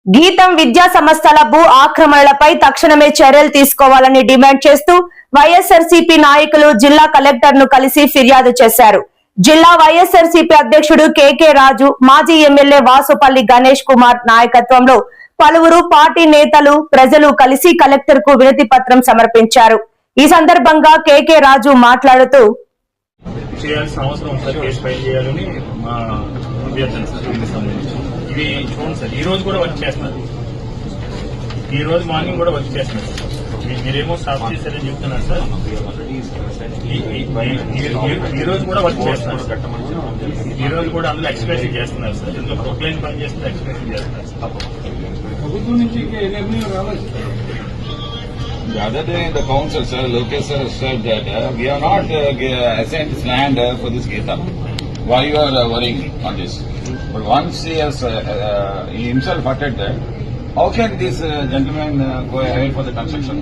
గీతం విద్యా సంస్థల భూ ఆక్రమణలపై తక్షణమే చర్యలు తీసుకోవాలని డిమాండ్ చేస్తూ వైఎస్ఆర్సీపీ నాయకులు జిల్లా కలెక్టర్ ను కలిసి ఫిర్యాదు చేశారు. జిల్లా వైఎస్ఆర్సీపీ అధ్యక్షుడు కేకే రాజు, మాజీ ఎమ్మెల్యే వాసుపల్లి గణేష్ కుమార్ నాయకత్వంలో పలువురు పార్టీ నేతలు, ప్రజలు కలిసి కలెక్టర్ కు వినతి పత్రం సమర్పించారు. ఈ సందర్భంగా కేకే రాజు మాట్లాడుతూ ఇవి చూడండి సార్, ఈ రోజు కూడా వర్క్ చేస్తున్నారు. ఈ రోజు మార్నింగ్ కూడా వర్క్ చేస్తున్నారు. మీరేమో స్టాప్ చేశారని చెప్తున్నారు సార్. ఈ రోజు కూడా వర్క్ చేస్తున్నారు. ఈ రోజు కూడా అందులో ఎక్స్ప్రెషన్ చేస్తున్నారు సార్. ఇందులో ప్రొక్లైన్ పని చేస్తున్నారు, ఎక్స్ప్రెషన్ చేస్తున్నారు సార్. ప్రభుత్వం నుంచి నిర్ణయం రాలేదు. The other day in the council, sir, Lokesh sir said that we have not assigned this land for this Gita. Why you are worrying on this? But once he has he himself uttered that, how can this gentleman go ahead for the construction?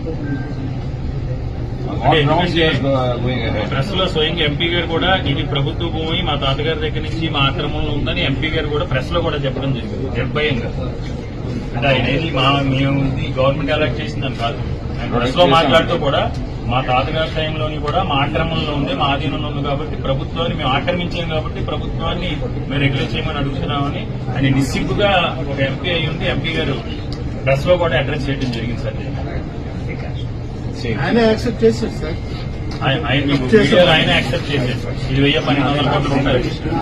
On grounds he is going ahead. Press లో స్వయంగా MP గారు కూడా ఇది ప్రభుత్వ భూమి, మా తాతగారి దగ్గర నుంచి మా ఆక్రమణలో ఉందని ఎంపీ గారు కూడా ప్రెస్ లో కూడా చెప్పడం జరిగింది నిర్భయంగా. అంటే ఆయన మేము గవర్నమెంట్ అలాట్ చేసిందని కాదు. ప్రెస్ లో మాట్లాడుతూ కూడా మా తాతగారి టైంలోని కూడా మా ఆక్రమణలో ఉంది, మా ఆధీనంలో ఉంది కాబట్టి ప్రభుత్వాన్ని మేము ఆక్రమించాం కాబట్టి ప్రభుత్వాన్ని మేము రెగ్యులేట్ చేయమని అడుగుతున్నామని ఆయన నిస్సిగ్గుగా ఒక ఎంపీ అయి ఉంది. ఎంపీ గారు ప్రెస్ లో కూడా అడ్రస్ చేయడం జరిగింది సార్. ఆయన యాక్సెప్ట్ చేశారు సార్. ఆయన యాక్సెప్ట్ చేశారు. ఇది 1000-1200 కోట్ల రూపాయలు.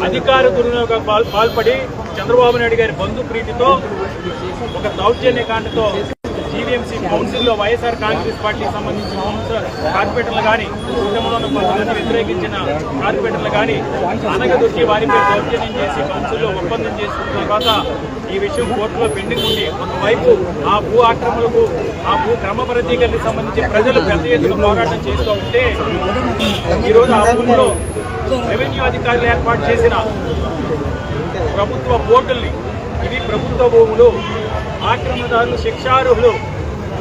అధికార దుర్వినియోగం పాల్పడి చంద్రబాబు నాయుడు గారి బంధు ప్రీతితో ఒక దౌర్జన్యకాండతో జీవీఎంసీ కౌన్సిల్లో వైఎస్ఆర్ కాంగ్రెస్ పార్టీకి సంబంధించిన కార్పొరేటర్లు కానీ, ఉద్యమంలో కొంతమంది వ్యతిరేకించిన కార్పొరేటర్లు కానీ అనగదొక్కి వారిపై దౌర్జన్యం చేసి కౌన్సిల్లో ఒప్పందం చేసుకున్న తర్వాత ఈ విషయం కోర్టులో పెండింగ్ ఉంది. ఒకవైపు ఆ భూ ఆక్రమణలకు, ఆ భూ క్రమబద్ధీకరణకు సంబంధించి ప్రజలు పెద్ద ఎత్తున పోరాటం చేస్తూ ఉంటే ఈరోజు ఆ భూమిలో రెవెన్యూ అధికారులు ఏర్పాటు చేసిన ప్రభుత్వ బోర్డుల్ని, ఇవి ప్రభుత్వ భూములు, ఆక్రమణదారులు శిక్షార్హులు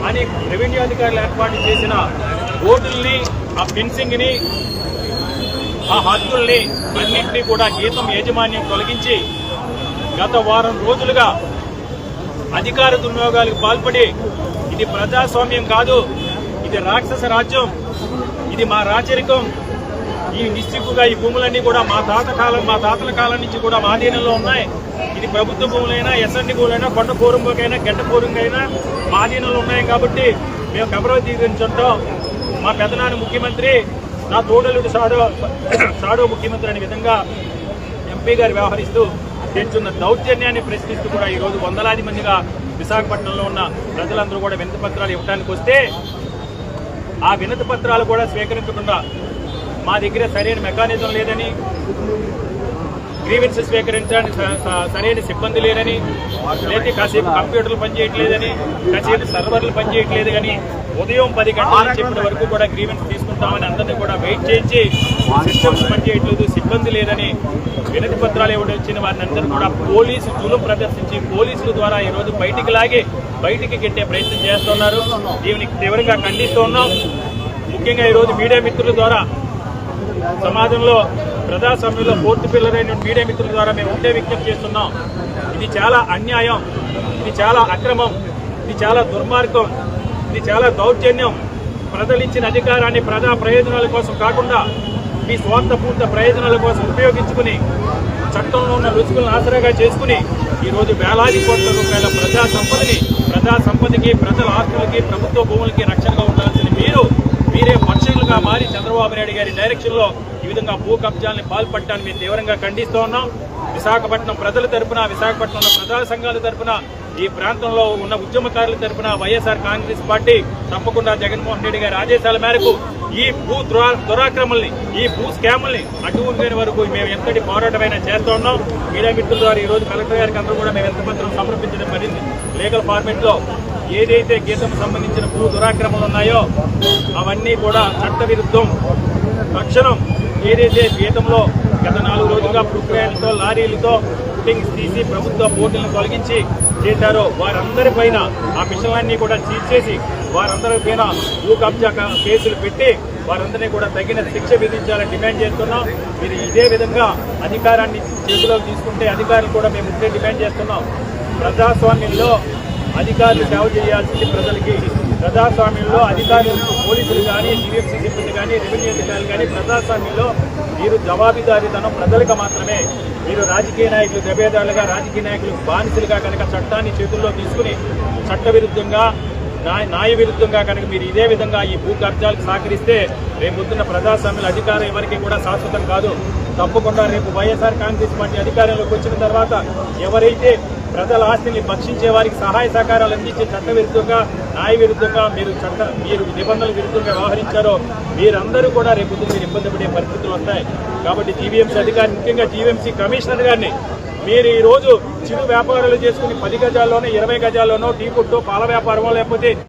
అని రెవెన్యూ అధికారులు ఏర్పాటు చేసిన బోర్డుల్ని, ఆ ఫెన్సింగ్ ని, ఆ హద్దుల్ని అన్నింటినీ కూడా గీతం యాజమాన్యం తొలగించి గత వారం రోజులుగా అధికార దుర్వినియోగాలకు పాల్పడి ఇది ప్రజాస్వామ్యం కాదు, ఇది రాక్షస రాజ్యం, ఇది మా రాచరికం, ఈ నిశ్చిక్కుగా ఈ భూములన్నీ కూడా మా తాతల కాలం నుంచి కూడా మా అధీనంలో ఉన్నాయి. ఇది ప్రభుత్వ భూములైనా, ఎస్ఎండి భూములైనా, కొండ పూర్వంకైనా, గడ్డ పూర్వంకైనా మా అధీనంలో ఉన్నాయి కాబట్టి మేము కబరవ తీర్చుంటాం. మా పెదనాన్న ముఖ్యమంత్రి, నా తోడలుడు సాడో ముఖ్యమంత్రి అనే విధంగా ఎంపీ గారు వ్యవహరిస్తూ తెచ్చున్న దౌర్జన్యాన్ని ప్రశ్నిస్తూ కూడా ఈరోజు వందలాది మందిగా విశాఖపట్నంలో ఉన్న ప్రజలందరూ కూడా వినతి పత్రాలు ఇవ్వడానికి వస్తే ఆ వినతి పత్రాలు కూడా స్వీకరించకుండా మా దగ్గర సరైన మెకానిజం లేదని, గ్రీవెన్స్ స్వీకరించడానికి సరైన సిబ్బంది లేదని, లేదా కాసేపు కంప్యూటర్లు పనిచేయట్లేదని, కాసేపు సర్వర్లు పనిచేయట్లేదు కానీ ఉదయం 10 గంటల నుంచి ఇప్పటి వరకు కూడా గ్రీవెన్స్ తీసుకుంటామని అందరినీ కూడా వెయిట్ చేయించి సిస్టమ్స్ పనిచేయట్లేదు, సిబ్బంది లేదని వినతి పత్రాలు ఇవ్వడం వారిని అందరూ కూడా పోలీసు జులుం ప్రదర్శించి పోలీసుల ద్వారా ఈరోజు బయటికి కెట్టే ప్రయత్నం చేస్తున్నారు. దీనికి తీవ్రంగా ఖండిస్తూ ఉన్నాం. ముఖ్యంగా ఈరోజు మీడియా మిత్రుల ద్వారా సమాజంలో ప్రజాస్వామ్యంలో పూర్తి పిల్లలైన మీడియా మిత్రుల ద్వారా మేము ఉంటే విజ్ఞప్తి చేస్తున్నాం. ఇది చాలా అన్యాయం, ఇది చాలా అక్రమం, ఇది చాలా దుర్మార్గం, ఇది చాలా దౌర్జన్యం. ప్రజలిచ్చిన అధికారాన్ని ప్రజా ప్రయోజనాల కోసం కాకుండా మీ స్వార్థపూర్త ప్రయోజనాల కోసం ఉపయోగించుకుని చట్టంలో ఉన్న రుచుకులను ఆసరాగా చేసుకుని ఈరోజు వేలాది కోట్ల రూపాయల ప్రజా సంపదకి, ప్రజల ఆస్తులకి, ప్రభుత్వ భూములకి రక్షణగా ఉండాల్సిన మీరే పక్షులుగా మారి చంద్రబాబు నాయుడు గారి డైరెక్షన్ లో ఈ విధంగా భూ కబ్జాలను పాల్పడటాన్ని మేము తీవ్రంగా ఖండిస్తూ ఉన్నాం. విశాఖపట్నం ప్రజల తరపున, విశాఖపట్నంలో ప్రజా సంఘాల తరపున, ఈ ప్రాంతంలో ఉన్న ఉద్యమకారుల తరపున వైఎస్ఆర్ కాంగ్రెస్ పార్టీ తప్పకుండా జగన్మోహన్ రెడ్డి గారి ఆదేశాల మేరకు ఈ భూ దురాక్రమల్ని, ఈ భూ స్కాముల్ని అడ్డుకునే వరకు మేము ఎంతటి పోరాటమైనా చేస్తూ ఉన్నాం. మీడియా మిత్రుల ద్వారా ఈ రోజు కలెక్టర్ గారికి అందరూ కూడా మేము ఎంత పత్రం సమర్పించడం జరిగింది. లీగల్ ఫార్మేట్ లో ఏదైతే గీతం సంబంధించిన భూ దురాక్రమలు ఉన్నాయో అవన్నీ కూడా చట్ట విరుద్ధం. తక్షణం ఏదైతే గీతంలో గత 4 రోజులుగా ప్రొక్లైన్లతో, లారీలతో ఫుటింగ్స్ తీసి ప్రభుత్వ బోర్డులను తొలగించి చేశారో వారందరిపైన ఆ మిషన్లన్నీ కూడా సీజ్ చేసి వారందరిపైన భూ కబ్జా కేసులు పెట్టి వారందరినీ కూడా తగిన శిక్ష విధించాలని డిమాండ్ చేస్తున్నాం. మీరు ఇదే విధంగా అధికారాన్ని చేతిలోకి తీసుకుంటే అధికారులు కూడా మేము డిమాండ్ చేస్తున్నాం. ప్రజాస్వామ్యంలో అధికారులు సేవ చేయాల్సింది ప్రజలకి. ప్రజాస్వామ్యంలో అధికారులు, పోలీసులు కానీ, జీవీఎంసీ సిబ్బంది కానీ, రెవెన్యూ అధికారులు కానీ ప్రజాస్వామ్యంలో మీరు జవాబుదారీతనం ప్రజలకు మాత్రమే. మీరు రాజకీయ నాయకులు దెబ్బేదారులుగా, రాజకీయ నాయకులు బానిసలుగా కనుక చట్టాన్ని చేతుల్లో తీసుకుని చట్టవిరుద్ధంగా, న్యాయ విరుద్ధంగా కనుక మీరు ఇదే విధంగా ఈ భూ కబ్జాలకు సహకరిస్తే రేపొద్దున్న ప్రజాస్వామ్యుల అధికారం ఎవరికి కూడా శాశ్వతం కాదు. తప్పకుండా రేపు వైఎస్ఆర్ కాంగ్రెస్ పార్టీ అధికారంలోకి వచ్చిన తర్వాత ఎవరైతే ప్రజల ఆస్తిని భక్షించే వారికి సహాయ సహకారాలు అందించే చట్ట విరుద్ధంగా, న్యాయ విరుద్ధంగా మీరు నిబంధనల విరుద్ధంగా వ్యవహరించారో మీరందరూ కూడా రేపు మీరు ఇబ్బంది పడే పరిస్థితులు వస్తాయి. కాబట్టి జీవీఎంసీ అధికారి, ముఖ్యంగా జీవీఎంసీ కమిషనర్ గారిని మీరు ఈ రోజు చిరు వ్యాపారాలు చేసుకుని 10 గజాల్లోనో 20 గజాల్లోనో టీ కొట్టో పాల వ్యాపారమో లేకపోతే